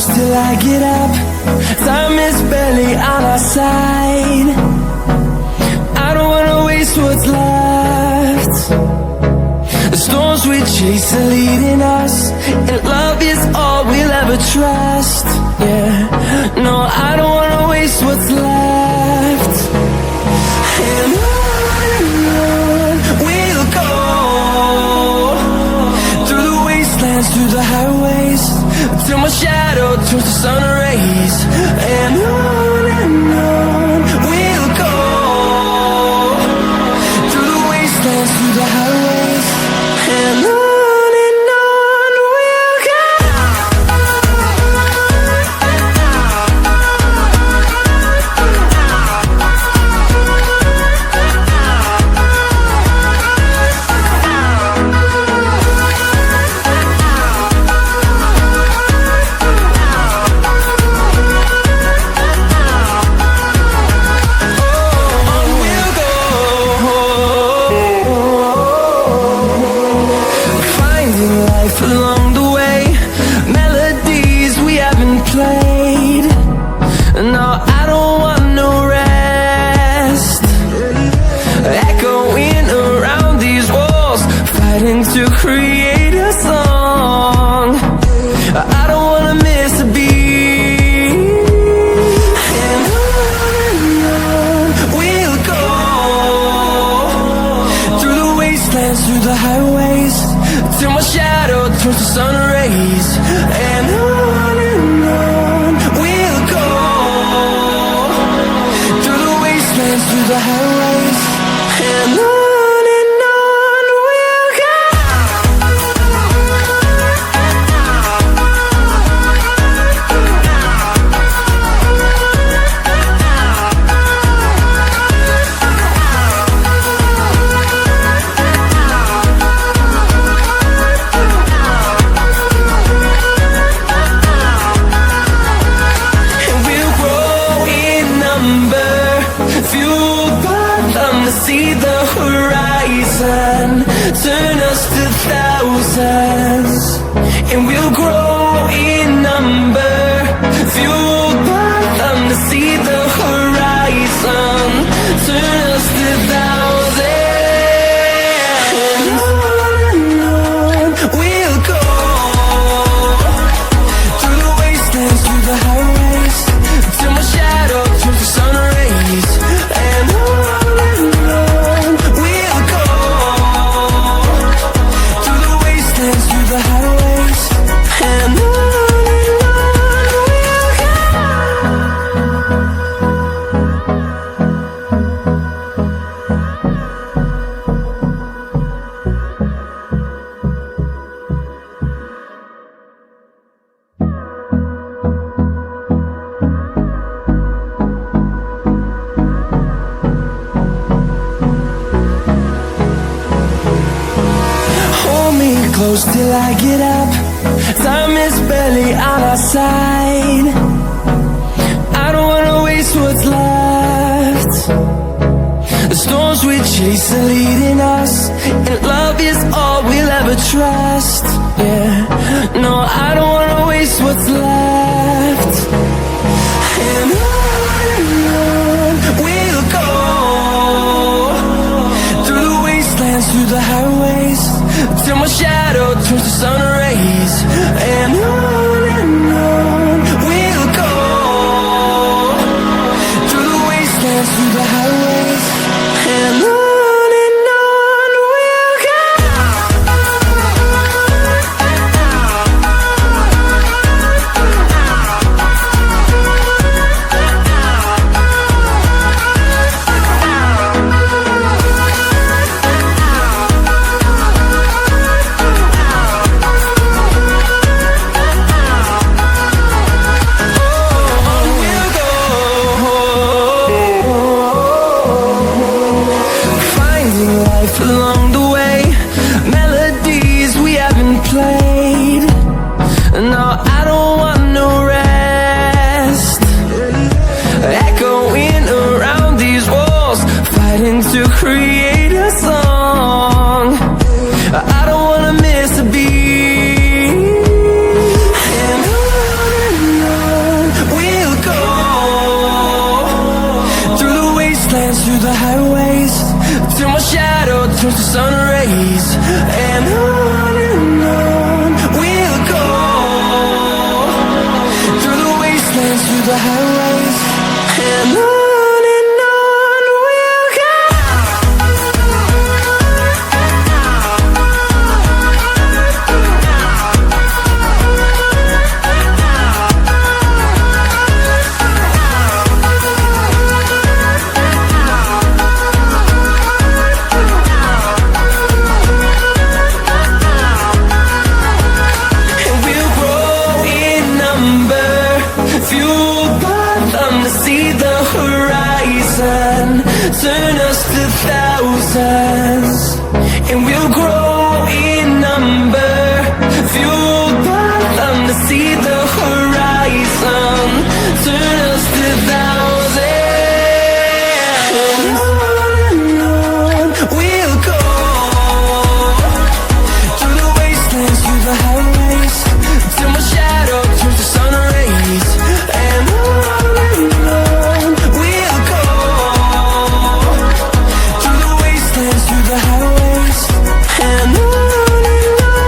close till I get up. Time is barely on our side. I don't wanna waste what's left. The storms we chase are leading us, and love is all we'll ever trust. Yeah, no, I don't wanna waste what's left. And on we'll go, through the wastelands, through the highways, till my shadow turns to sun rays. And on we'll go, through the wastelands, through the highways, and on we'll go. Along the way, melodies we haven't played. No, I don't want no rest. Echoing around these walls, fighting to create a song. I don't wanna miss a beat. And on we'll go, through the wastelands, through the highways, till my shadow turns to sun rays. And on we'll go, through the wastelands, through the highways, and on we'll go. See the horizon, turn us to thousands, and we'll grow in number. Fueled by them to see the horizon, turn us to thousands. And on we'll go, through the wastelands, through the highways, till my shadow turns to sun rays. And the highways, and on we'll go. Hold me close till I get up. Time is barely on our side. I don't wanna waste what's left. The storms we chase are leading us, and love is all we'll ever trust. Yeah, no, I don't wanna waste what's left. And on we'll go, through the wastelands, through the highways, till my shadow turns to sun rays. And on we'll go, through the wastelands, through the highways, and on we'll go. Along the way, melodies we haven't played. No, I don't want no rest. Echoing around these walls, fighting to create a song. I don't wanna miss a beat. And till my shadow turns to sun rays. And on we'll go, through the wastelands, through the highways. And on we'll go. Turn us to thousands, and we'll grow in number, fueled by them to see the horizon. Turn us to thousands, and on we'll go, through the wastelands, through the highways, till my shadow turns to sun rays. And on we'll go, through the highways. And on we'll go.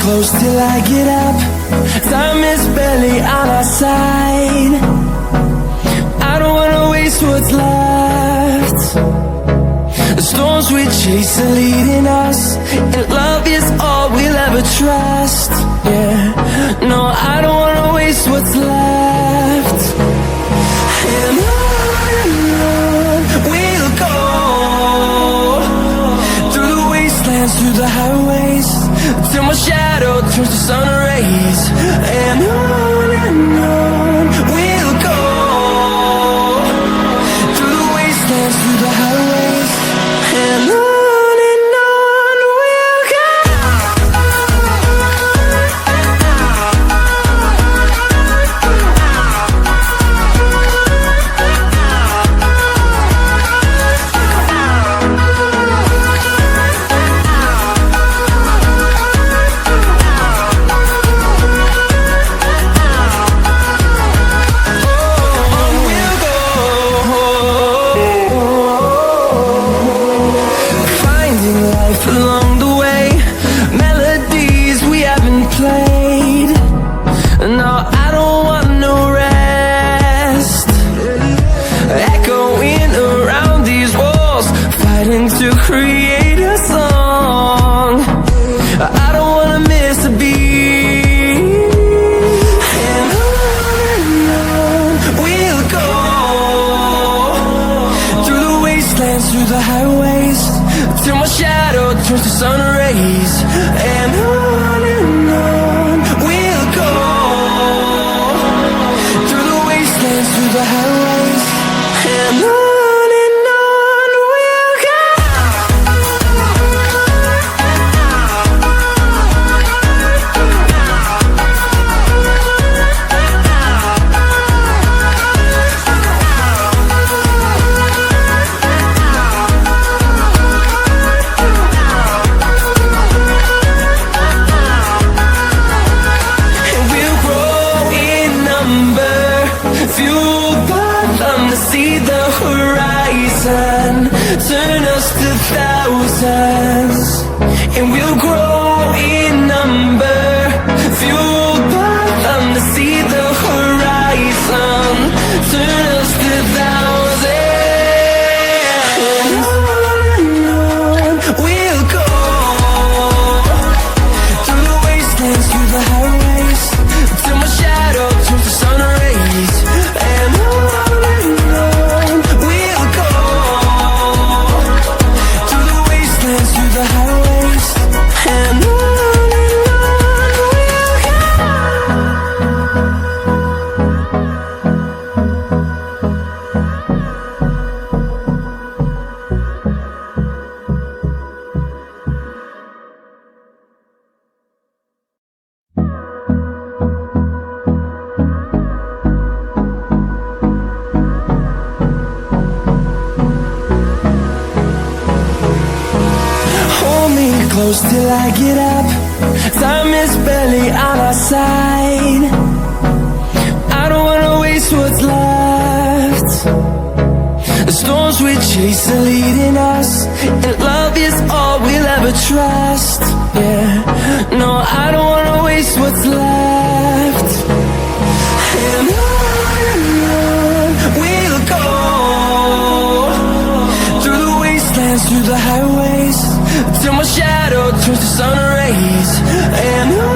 Close till I get up. Time is barely on our side. I don't wanna waste what's left. The storms we chase are leading us, and love is all we'll ever trust. Yeah, no, I don't wanna waste what's left. And on we'll go, through the wastelands, through the highways, till my shadow turns to sun rays. And on we'll go, through the wastelands, through the highways. And on we'll go. Along the way, melodies we haven't played. No, I don't want no rest. Echoing around these walls, fighting to create a song. I don't wanna miss a beat. And on we'll go, through the wastelands, through the highways, till my shadow turns to sun rays. And on we'll go, through the wastelands, through the highways. And on we'll go. Fueled by them to see the horizon. Turn us to thousands, and we'll grow in number. Fueled by them to see the horizon. Turn us to thousands, and on we'll go, through the wastelands, through the highways, till my shadow turns to sun rays. And on we'll go, through the wastelands, through the highways. And close till I get up. Time is barely on our side. I don't wanna waste what's left. The storms we chase are leading us, and love is all we'll ever trust. Yeah, no, I don't wanna waste what's left. And on we'll go, through the wastelands, through the highways, till my shadow turns to sun rays. And on